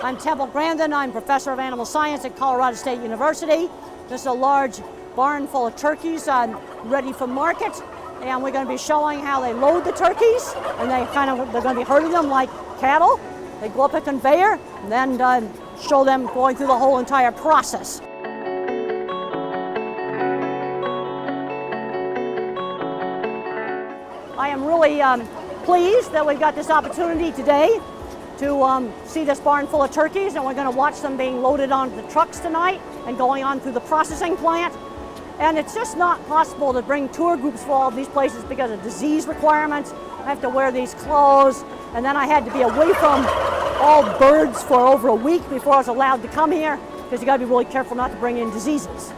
I'm Temple Grandin. I'm professor of animal science at Colorado State University. This is a large barn full of turkeys ready for market. And we're going to be showing how they load the turkeys. And they're going to be herding them like cattle. They go up a conveyor and then show them going through the whole entire process. I am really pleased that we've got this opportunity today to see this barn full of turkeys, and we're going to watch them being loaded onto the trucks tonight and going on through the processing plant. And it's just not possible to bring tour groups for all of these places because of disease requirements. I have to wear these clothes, and then I had to be away from all birds for over a week before I was allowed to come here, because you got to be really careful not to bring in diseases.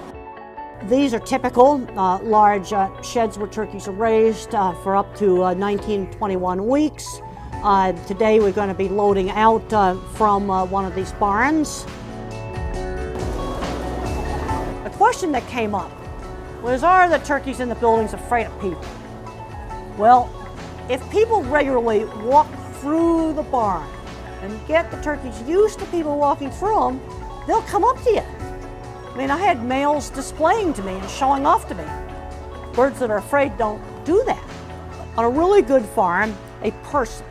These are typical large sheds where turkeys are raised for up to 19, 21 weeks. Today we're going to be loading out from one of these barns. A question that came up was, are the turkeys in the buildings afraid of people? Well, if people regularly walk through the barn and get the turkeys used to people walking through them, they'll come up to you. I mean, I had males displaying to me and showing off to me. Birds that are afraid don't do that. On a really good farm, a person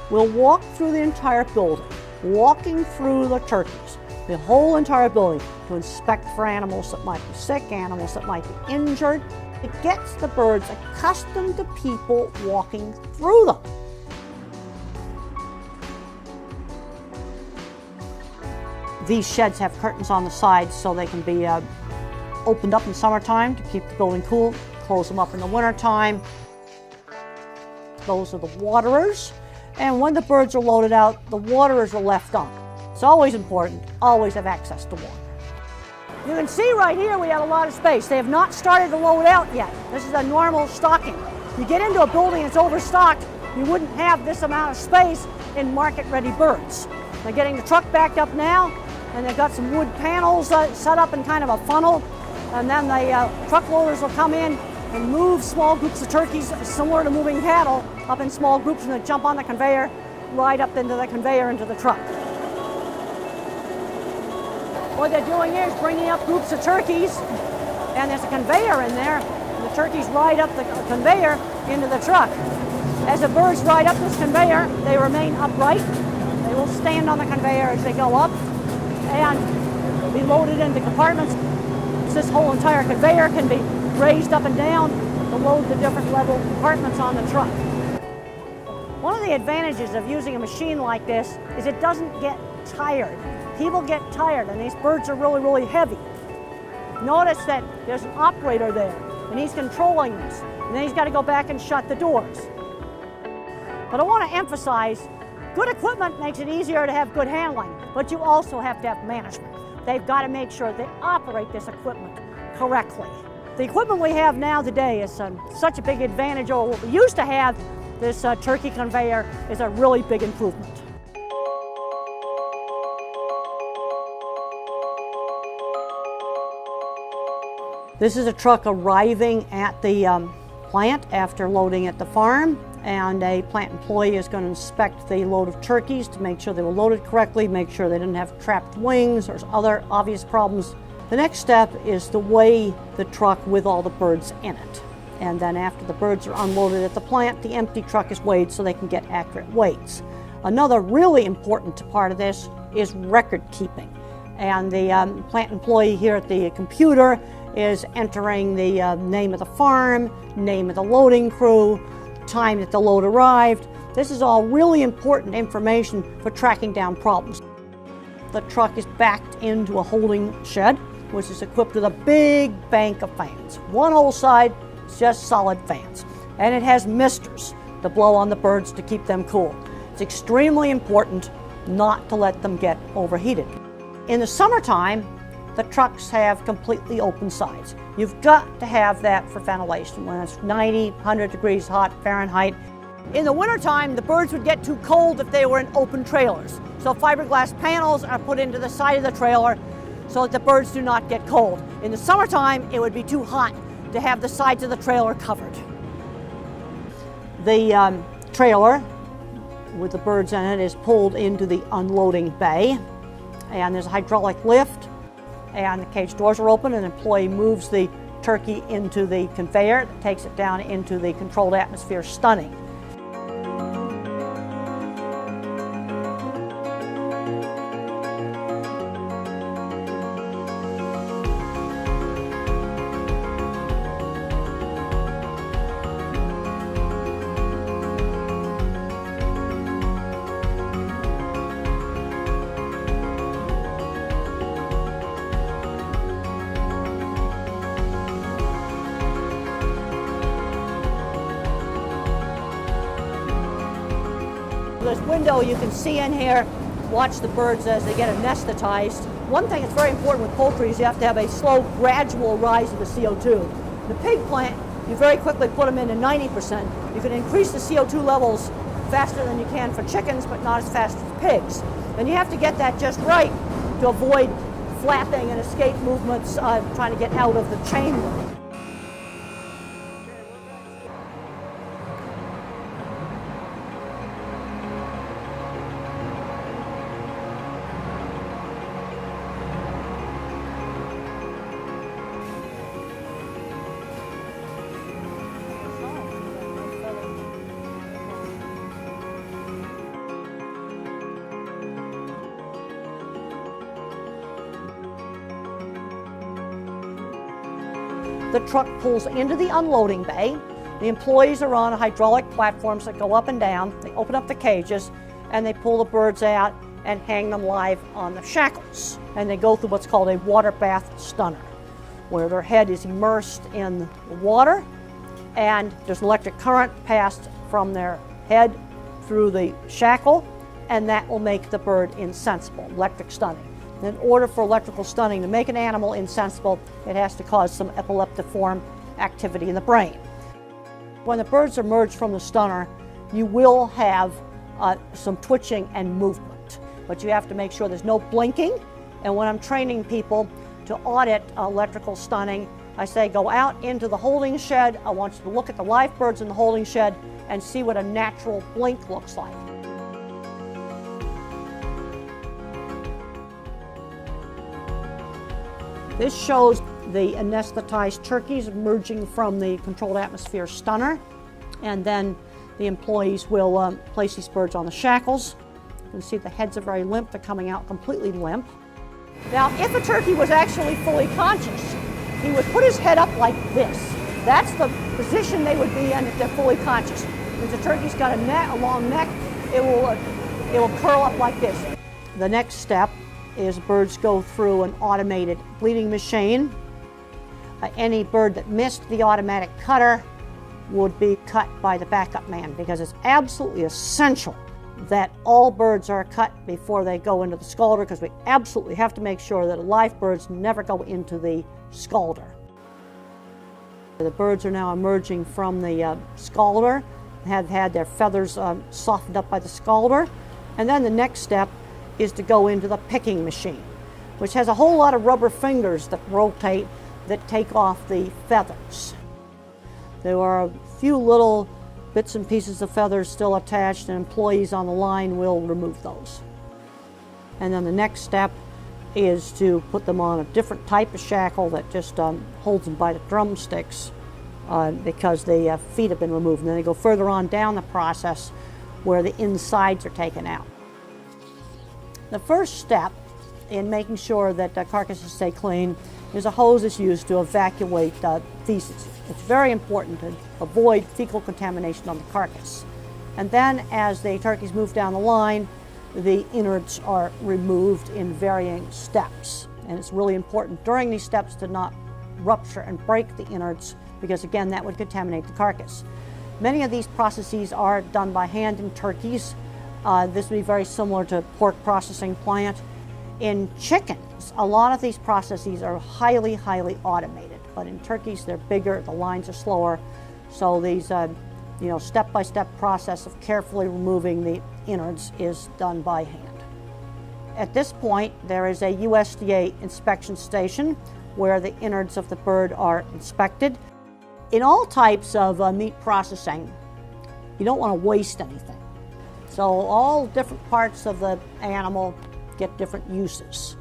will walk through the entire building, walking through the turkeys, the whole entire building, to inspect for animals that might be sick, animals that might be injured. It gets the birds accustomed to people walking through them. These sheds have curtains on the sides so they can be opened up in summertime to keep the building cool, close them up in the wintertime. Those are the waterers. And when the birds are loaded out, the waterers are left on. It's always important, always have access to water. You can see right here we have a lot of space. They have not started to load out yet. This is a normal stocking. You get into a building that's overstocked, you wouldn't have this amount of space in market-ready birds. They're getting the truck backed up now, and they've got some wood panels set up in kind of a funnel, and then the truck loaders will come in and move small groups of turkeys, similar to moving cattle, up in small groups, and they jump on the conveyor, ride up into the conveyor into the truck. What they're doing here is bringing up groups of turkeys, and there's a conveyor in there, and the turkeys ride up the conveyor into the truck. As the birds ride up this conveyor, they remain upright. They will stand on the conveyor as they go up and be loaded into compartments. This whole entire conveyor can be raised up and down to load the different level compartments on the truck. One of the advantages of using a machine like this is it doesn't get tired. People get tired, and these birds are really, really heavy. Notice that there's an operator there, and he's controlling this, and then he's got to go back and shut the doors. But I want to emphasize, good equipment makes it easier to have good handling, but you also have to have management. They've got to make sure they operate this equipment correctly. The equipment we have now today is such a big advantage over what we used to have. This turkey conveyor is a really big improvement. This is a truck arriving at the plant after loading at the farm, and a plant employee is going to inspect the load of turkeys to make sure they were loaded correctly, make sure they didn't have trapped wings or other obvious problems. The next step is to weigh the truck with all the birds in it. And then after the birds are unloaded at the plant, the empty truck is weighed so they can get accurate weights. Another really important part of this is record keeping. And the plant employee here at the computer is entering the name of the farm, name of the loading crew, time that the load arrived. This is all really important information for tracking down problems. The truck is backed into a holding shed, which is equipped with a big bank of fans. One whole side is just solid fans. And it has misters to blow on the birds to keep them cool. It's extremely important not to let them get overheated. In the summertime, the trucks have completely open sides. You've got to have that for ventilation when it's 90, 100 degrees hot Fahrenheit. In the wintertime, the birds would get too cold if they were in open trailers. So fiberglass panels are put into the side of the trailer so that the birds do not get cold. In the summertime, it would be too hot to have the sides of the trailer covered. The trailer with the birds in it is pulled into the unloading bay. and there's a hydraulic lift, and the cage doors are open, and an employee moves the turkey into the conveyor that takes it down into the controlled atmosphere stunning. This window you can see in here, watch the birds as they get anesthetized. One thing that's very important with poultry is you have to have a slow, gradual rise of the CO2. The pig plant, you very quickly put them into 90%. You can increase the CO2 levels faster than you can for chickens, but not as fast as pigs. And you have to get that just right to avoid flapping and escape movements, trying to get out of the chamber. The truck pulls into the unloading bay. The employees are on hydraulic platforms that go up and down. They open up the cages and they pull the birds out and hang them live on the shackles. And they go through what's called a water bath stunner, where their head is immersed in the water and there's electric current passed from their head through the shackle, and that will make the bird insensible, electric stunning. In order for electrical stunning to make an animal insensible, it has to cause some epileptiform activity in the brain. When the birds emerge from the stunner, you will have some twitching and movement, but you have to make sure there's no blinking. And when I'm training people to audit electrical stunning, I say go out into the holding shed. I want you to look at the live birds in the holding shed and see what a natural blink looks like. This shows the anesthetized turkeys emerging from the controlled atmosphere stunner, and then the employees will place these birds on the shackles. You can see the heads are very limp, they're coming out completely limp. Now, if a turkey was actually fully conscious, he would put his head up like this. That's the position they would be in if they're fully conscious. If the turkey's got a long neck, it will curl up like this. The next step is birds go through an automated bleeding machine. Any bird that missed the automatic cutter would be cut by the backup man, because it's absolutely essential that all birds are cut before they go into the scalder, because we absolutely have to make sure that live birds never go into the scalder. The birds are now emerging from the scalder, have had their feathers softened up by the scalder, and then the next step is to go into the picking machine, which has a whole lot of rubber fingers that rotate that take off the feathers. There are a few little bits and pieces of feathers still attached, and employees on the line will remove those. And then the next step is to put them on a different type of shackle that just holds them by the drumsticks because the feet have been removed. And then they go further on down the process where the insides are taken out. The first step in making sure that carcasses stay clean is a hose is used to evacuate feces. It's very important to avoid fecal contamination on the carcass. And then as the turkeys move down the line, the innards are removed in varying steps. And it's really important during these steps to not rupture and break the innards, because again, that would contaminate the carcass. Many of these processes are done by hand in turkeys. This would be very similar to pork processing plant. In chickens, a lot of these processes are highly, highly automated, but in turkeys, they're bigger, the lines are slower, so these, step-by-step process of carefully removing the innards is done by hand. At this point, there is a USDA inspection station where the innards of the bird are inspected. In all types of meat processing, you don't want to waste anything. So all different parts of the animal get different uses.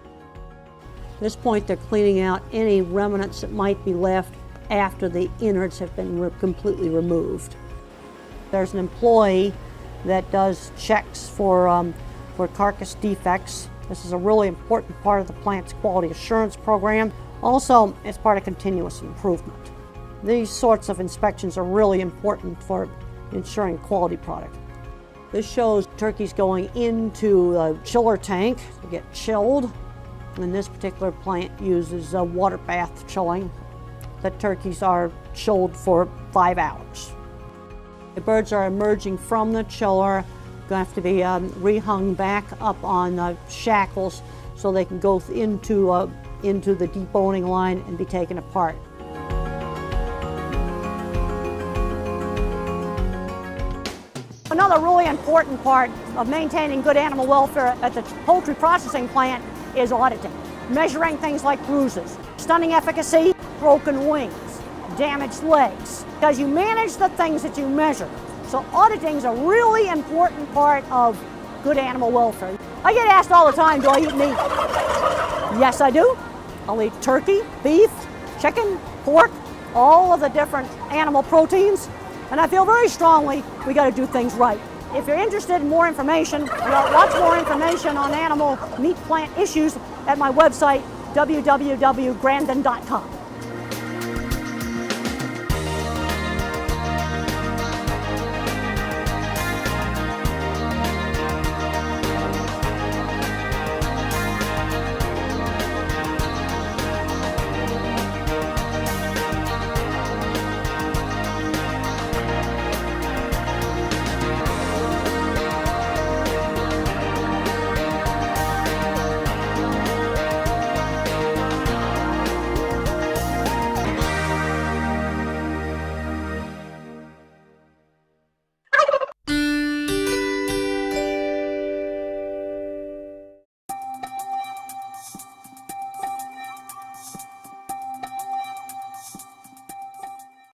At this point, they're cleaning out any remnants that might be left after the innards have been completely removed. There's an employee that does checks for carcass defects. This is a really important part of the plant's quality assurance program. Also, it's part of continuous improvement. These sorts of inspections are really important for ensuring quality product. This shows turkeys going into a chiller tank to get chilled. And this particular plant uses water bath chilling. The turkeys are chilled for 5 hours. The birds are emerging from the chiller, going to have to be rehung back up on shackles so they can go into the deboning line and be taken apart. Another really important part of maintaining good animal welfare at the poultry processing plant is auditing, measuring things like bruises, stunning efficacy, broken wings, damaged legs, because you manage the things that you measure. So auditing is a really important part of good animal welfare. I get asked all the time, do I eat meat? Yes, I do. I'll eat turkey, beef, chicken, pork, all of the different animal proteins. And I feel very strongly we got to do things right. If you're interested in more information, lots more information on animal meat plant issues at my website, www.grendin.com.